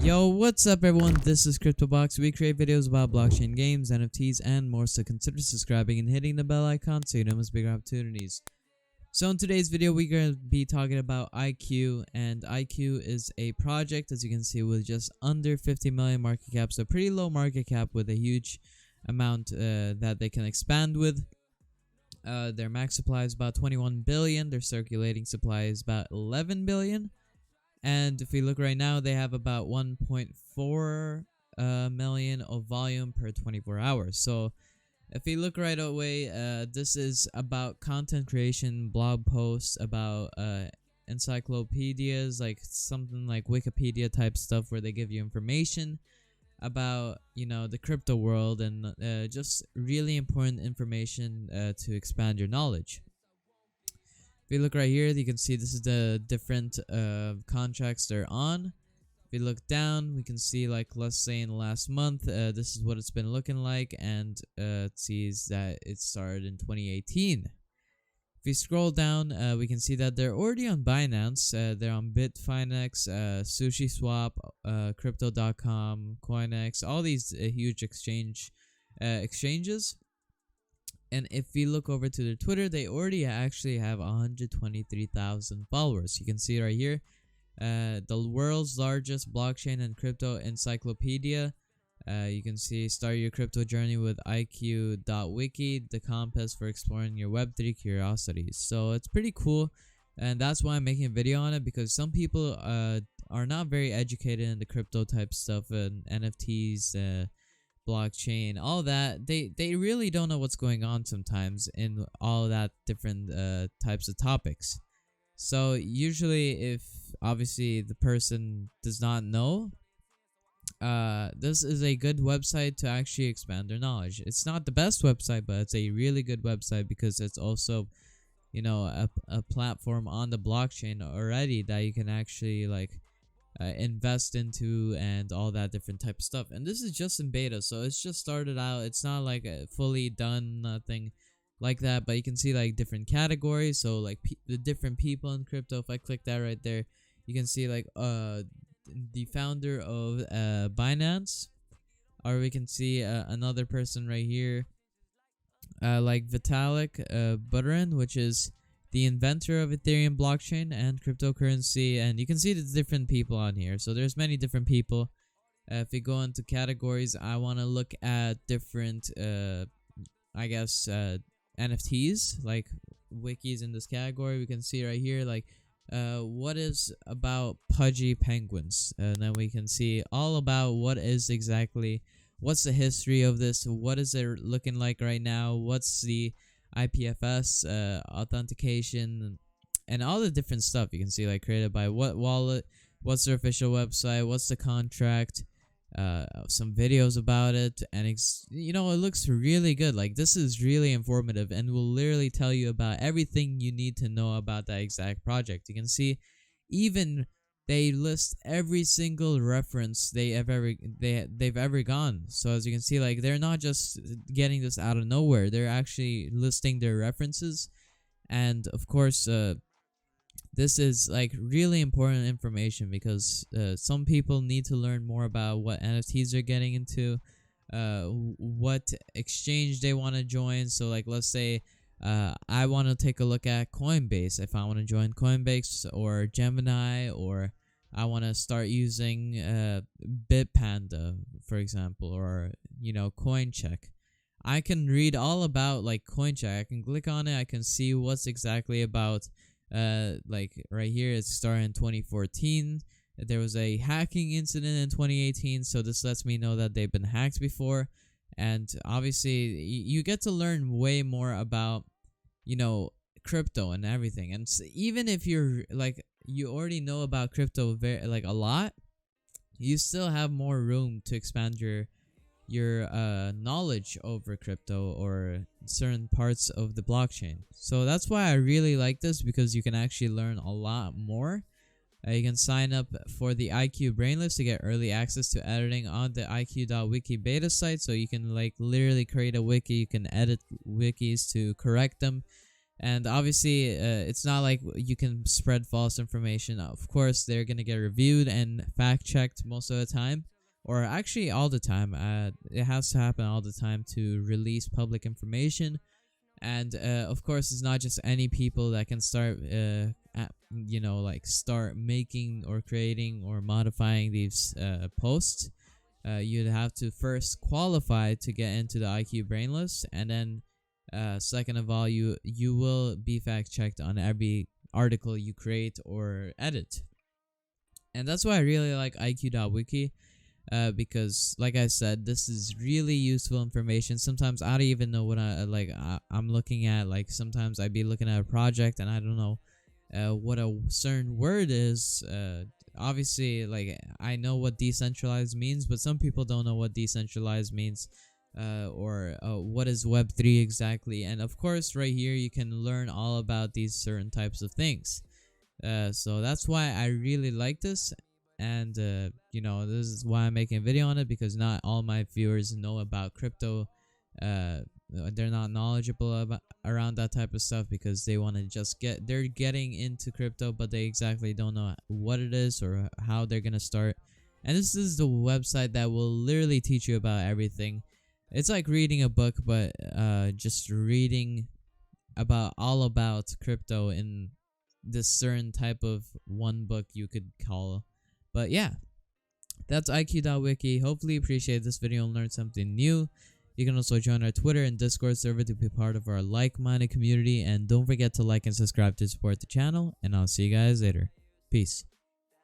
Yo, what's up everyone? This is CryptoBox. We create videos about blockchain games, NFTs, and more, so consider subscribing and hitting the bell icon so you don't miss bigger opportunities. So in today's video, we're going to be talking about IQ, and IQ is a project, as you can see, with just under 50 million market cap, so pretty low market cap with a huge amount that they can expand with. Their max supply is about 21 billion, their circulating supply is about 11 billion. And if we look right now, they have about 1.4 million of volume per 24 hours. So if we look right away, this is about content creation, blog posts, about encyclopedias, like something like Wikipedia type stuff where they give you information about, the crypto world and just really important information to expand your knowledge. If you look right here, you can see this is the different contracts they're on. If we look down, we can see, like, let's say in the last month, this is what it's been looking like, and it sees that it started in 2018. If we scroll down, we can see that they're already on Binance. They're on Bitfinex, SushiSwap, Crypto.com, Coinex, all these huge exchanges. And if we look over to their Twitter, they already actually have 123,000 followers. You can see right here, the world's largest blockchain and crypto encyclopedia. You can see start your crypto journey with IQWiki, the compass for exploring your Web3 curiosities. So it's pretty cool, and that's why I'm making a video on it, because some people are not very educated in the crypto type stuff and NFTs, blockchain, all that. They really don't know what's going on sometimes in all that different types of topics. So usually, if obviously the person does not know, this is a good website to actually expand their knowledge. It's not the best website, but it's a really good website because it's also, a platform on the blockchain already that you can actually invest into and all that different type of stuff. And this is just in beta, so it's just started out. It's not like a fully done nothing like that, but you can see like different categories. So like the different people in crypto. If I click that right there, you can see like the founder of Binance, or we can see another person right here, like Vitalik Buterin, which is the inventor of Ethereum blockchain and cryptocurrency. And you can see the different people on here. So there's many different people. If we go into categories, I want to look at different NFTs, like wikis in this category. We can see right here, like what is about pudgy penguins, and then we can see all about what's the history of this, what is it looking like right now, what's the IPFS authentication, and all the different stuff. You can see like created by what wallet, what's their official website, what's the contract, some videos about it, and it looks really good. Like, this is really informative and will literally tell you about everything you need to know about that exact project. You can see even they list every single reference they've ever gone. So as you can see, like, they're not just getting this out of nowhere. They're actually listing their references. And of course, this is like really important information because some people need to learn more about what NFTs they're getting into, what exchange they want to join. So like, let's say I want to take a look at Coinbase. If I want to join Coinbase or Gemini, or I want to start using Bitpanda, for example, or CoinCheck, I can read all about like CoinCheck. I can click on it. I can see what's exactly about. Like right here, it started in 2014. There was a hacking incident in 2018, so this lets me know that they've been hacked before. And obviously, you get to learn way more about crypto and everything. And even if you're like, you already know about crypto a lot, you still have more room to expand your knowledge over crypto or certain parts of the blockchain. So that's why I really like this, because you can actually learn a lot more. You can sign up for the IQ Brainlist to get early access to editing on the IQ.wiki beta site. So you can like literally create a wiki, you can edit wikis to correct them, And obviously, it's not like you can spread false information. Of course, they're gonna get reviewed and fact checked most of the time, or actually all the time. It has to happen all the time to release public information. And of course, it's not just any people that can start, like start making or creating or modifying these posts. You'd have to first qualify to get into the IQ brainlist, and then second of all, you will be fact checked on every article you create or edit. And that's why I really like IQ.wiki, because like I said, this is really useful information. Sometimes I don't even know what I'm looking at. Like sometimes I'd be looking at a project and I don't know what a certain word is. Obviously, like I know what decentralized means, but some people don't know what decentralized means, or what is Web3 exactly. And of course, right here you can learn all about these certain types of things. So that's why I really like this. And this is why I'm making a video on it, because not all my viewers know about crypto. They're not knowledgeable about around that type of stuff, because they want to just they're getting into crypto, but they exactly don't know what it is or how they're gonna start. And this is the website that will literally teach you about everything. It's like reading a book, but just reading all about crypto in this certain type of one book, you could call. But yeah, that's IQ.wiki. Hopefully you appreciate this video and learned something new. You can also join our Twitter and Discord server to be part of our like-minded community. And don't forget to like and subscribe to support the channel. And I'll see you guys later. Peace.